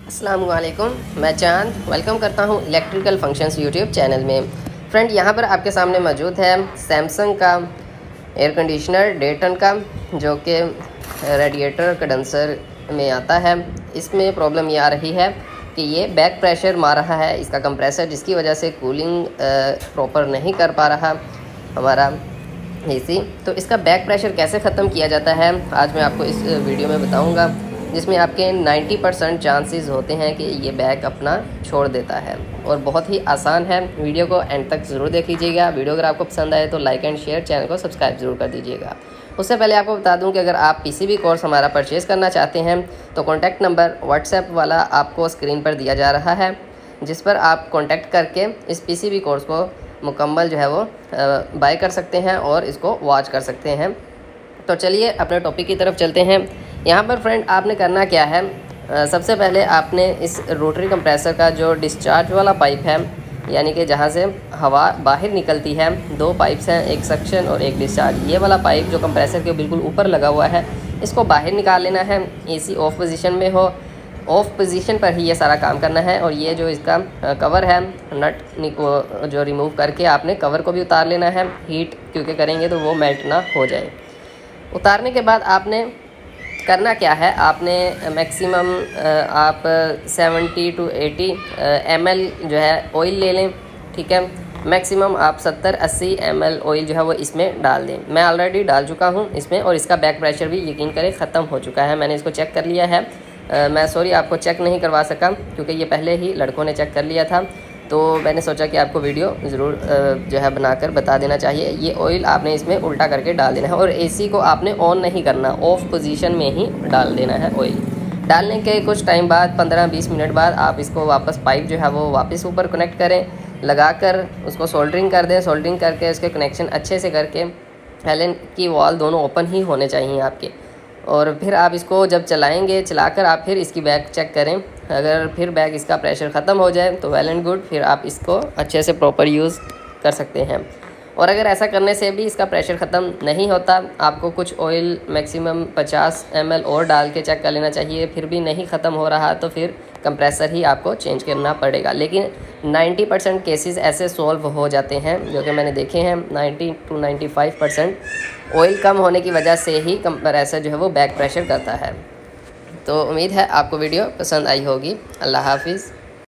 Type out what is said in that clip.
अस्सलामु अलैकुम, मैं चांद वेलकम करता हूं इलेक्ट्रिकल फंक्शंस यूट्यूब चैनल में। फ्रेंड, यहां पर आपके सामने मौजूद है सैमसंग का एयर कंडीशनर 1.5 टन का, जो कि रेडिएटर कंडेंसर में आता है। इसमें प्रॉब्लम ये आ रही है कि ये बैक प्रेशर मार रहा है इसका कंप्रेसर, जिसकी वजह से कूलिंग प्रॉपर नहीं कर पा रहा हमारा एसी। तो इसका बैक प्रेशर कैसे ख़त्म किया जाता है आज मैं आपको इस वीडियो में बताऊंगा, जिसमें आपके 90% चांसेस होते हैं कि ये बैक अपना छोड़ देता है और बहुत ही आसान है। वीडियो को एंड तक ज़रूर देख लीजिएगा। वीडियो अगर आपको पसंद आए तो लाइक एंड शेयर, चैनल को सब्सक्राइब ज़रूर कर दीजिएगा। उससे पहले आपको बता दूं कि अगर आप पीसीबी कोर्स हमारा परचेज़ करना चाहते हैं तो कॉन्टैक्ट नंबर व्हाट्सएप वाला आपको स्क्रीन पर दिया जा रहा है, जिस पर आप कॉन्टैक्ट करके इस पीसीबी कोर्स को मुकम्मल जो है वो बाय कर सकते हैं और इसको वॉच कर सकते हैं। तो चलिए अपने टॉपिक की तरफ चलते हैं। यहाँ पर फ्रेंड आपने करना क्या है, सबसे पहले आपने इस रोटरी कंप्रेसर का जो डिस्चार्ज वाला पाइप है, यानी कि जहाँ से हवा बाहर निकलती है, 2 पाइप्स हैं, एक सक्शन और एक डिस्चार्ज। ये वाला पाइप जो कंप्रेसर के बिल्कुल ऊपर लगा हुआ है, इसको बाहर निकाल लेना है। एसी ऑफ पोजीशन में हो, ऑफ पोजीशन पर ही ये सारा काम करना है। और ये जो इसका कवर है, नट जो रिमूव करके आपने कवर को भी उतार लेना है। हीट क्योंकि करेंगे तो वो मेल्ट ना हो जाए। उतारने के बाद आपने करना क्या है, आपने मैक्सिमम आप 70 to 80 ml जो है ऑयल ले लें, ठीक है। मैक्सिमम आप 70-80 ml ऑयल जो है वो इसमें डाल दें। मैं ऑलरेडी डाल चुका हूँ इसमें, और इसका बैक प्रेशर भी यकीन करें ख़त्म हो चुका है। मैंने इसको चेक कर लिया है। मैं सॉरी आपको चेक नहीं करवा सका क्योंकि ये पहले ही लड़कों ने चेक कर लिया था, तो मैंने सोचा कि आपको वीडियो ज़रूर जो है बनाकर बता देना चाहिए। ये ऑयल आपने इसमें उल्टा करके डाल देना है और एसी को आपने ऑन नहीं करना, ऑफ पोजीशन में ही डाल देना है ऑयल। डालने के कुछ टाइम बाद 15-20 मिनट बाद आप इसको वापस पाइप जो है वो वापस ऊपर कनेक्ट करें, लगाकर उसको सोल्डरिंग कर दें। सोल्डरिंग करके उसके कनेक्शन अच्छे से करके एलन की वॉल दोनों ओपन ही होने चाहिए आपके। और फिर आप इसको जब चलाएंगे, चलाकर आप फिर इसकी बैक चेक करें। अगर फिर बैक इसका प्रेशर ख़त्म हो जाए तो वेल एंड गुड, फिर आप इसको अच्छे से प्रॉपर यूज़ कर सकते हैं। और अगर ऐसा करने से भी इसका प्रेशर ख़त्म नहीं होता, आपको कुछ ऑयल मैक्सिमम 50 ml और डाल के चेक कर लेना चाहिए। फिर भी नहीं ख़त्म हो रहा तो फिर कंप्रेसर ही आपको चेंज करना पड़ेगा। लेकिन 90% केसेस ऐसे सॉल्व हो जाते हैं, जो कि मैंने देखे हैं। 90 to 95% ऑयल कम होने की वजह से ही कंप्रेसर जो है वो बैक प्रेशर करता है। तो उम्मीद है आपको वीडियो पसंद आई होगी। अल्लाह हाफिज़।